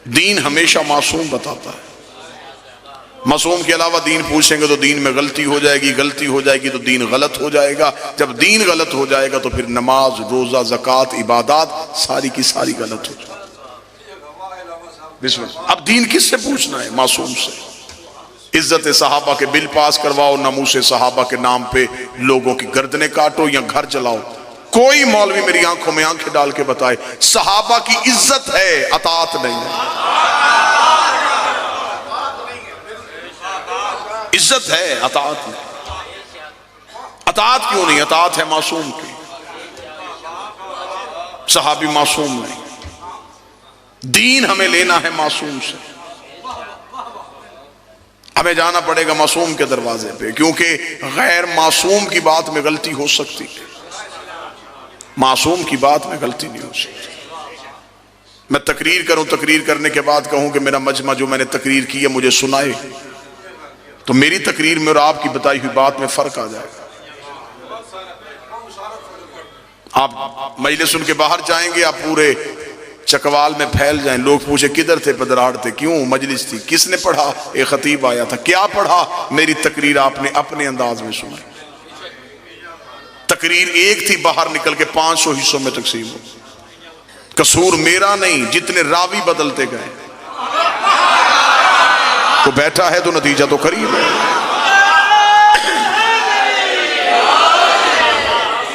دین ہمیشہ معصوم بتاتا ہے. معصوم کے علاوہ دین پوچھیں گے تو دین میں غلطی ہو جائے گی، غلطی ہو جائے گی تو دین غلط ہو جائے گا. جب دین غلط ہو جائے گا تو پھر نماز، روزہ، زکوٰۃ، عبادات ساری کی ساری غلط ہو جائے گی. بسم اللہ. اب دین کس سے پوچھنا ہے؟ معصوم سے. عزت صحابہ کے بل پاس کرواؤ، ناموس صحابہ کے نام پہ لوگوں کی گردنیں کاٹو یا گھر جلاؤ. کوئی مولوی میری آنکھوں میں آنکھیں ڈال کے بتائے صحابہ کی عزت ہے، اطاعت نہیں ہے. عزت ہے، اطاعت نہیں. اطاعت کیوں نہیں؟ اطاعت ہے معصوم کی. صحابی معصوم نہیں. دین ہمیں لینا ہے معصوم سے. ہمیں جانا پڑے گا معصوم کے دروازے پہ، کیونکہ غیر معصوم کی بات میں غلطی ہو سکتی ہے، معصوم کی بات میں غلطی نہیں ہو سکتی. میں تقریر کروں، تقریر کرنے کے بعد کہوں کہ میرا مجمع جو میں نے تقریر کی ہے مجھے سنائے، تو میری تقریر میں اور آپ کی بتائی ہوئی بات میں فرق آ جائے گا. آپ مجلس ان کے باہر جائیں گے، آپ پورے چکوال میں پھیل جائیں. لوگ پوچھے کدھر تھے؟ پدراڑ تھے. کیوں؟ مجلس تھی. کس نے پڑھا؟ ایک خطیب آیا تھا. کیا پڑھا؟ میری تقریر آپ نے اپنے انداز میں سنی. تقریر ایک تھی، باہر نکل کے 500 حصوں میں تقسیم ہو. قصور میرا نہیں، جتنے راوی بدلتے گئے. تو بیٹھا ہے تو نتیجہ تو قریب ہے.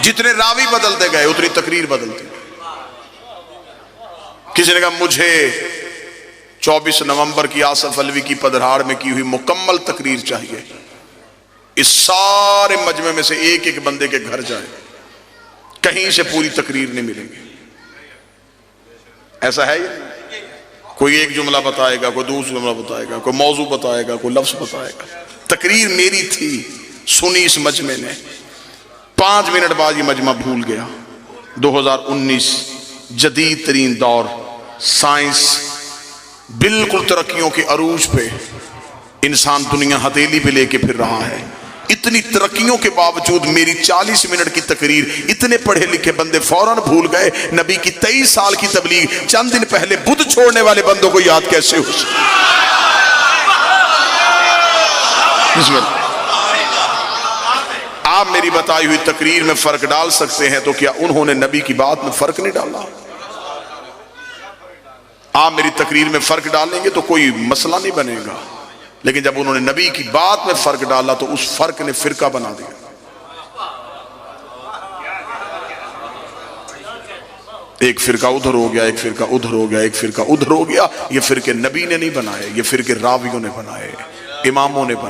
جتنے راوی بدلتے گئے اتنی تقریر بدلتی. کسی نے کہا مجھے 24 نومبر کی آصف علوی کی پدرہاڑ میں کی ہوئی مکمل تقریر چاہیے. اس سارے مجمع میں سے ایک ایک بندے کے گھر جائے، کہیں سے پوری تقریر نہیں ملے گی. ایسا ہے یہ؟ کوئی ایک جملہ بتائے گا، کوئی دوسرا جملہ بتائے گا، کوئی موضوع بتائے گا، کوئی لفظ بتائے گا. تقریر میری تھی، سنی اس مجمع نے. 5 منٹ بعد یہ مجمع بھول گیا. 2019 جدید ترین دور، سائنس بالکل ترقیوں کے عروج پہ، انسان دنیا ہتھیلی پہ لے کے پھر رہا ہے. اتنی ترقیوں کے باوجود میری 40 منٹ کی تقریر اتنے پڑھے لکھے بندے فوراً بھول گئے. نبی کی 23 سال کی تبلیغ چند دن پہلے بدھ چھوڑنے والے بندوں کو یاد کیسے ہو سکتا؟ بسم اللہ. آپ میری بتائی ہوئی تقریر میں فرق ڈال سکتے ہیں، تو کیا انہوں نے نبی کی بات میں فرق نہیں ڈالا؟ آپ میری تقریر میں فرق ڈالیں گے تو کوئی مسئلہ نہیں بنے گا، لیکن جب انہوں نے نبی کی بات میں فرق ڈالا تو اس فرق نے فرقہ بنا دیا. ایک فرقہ ادھر ہو گیا، ایک فرقہ ادھر ہو گیا، ایک فرقہ ادھر ہو گیا. یہ فرقے نبی نے نہیں بنائے، یہ فرقے راویوں نے بنائے، اماموں نے بنائے.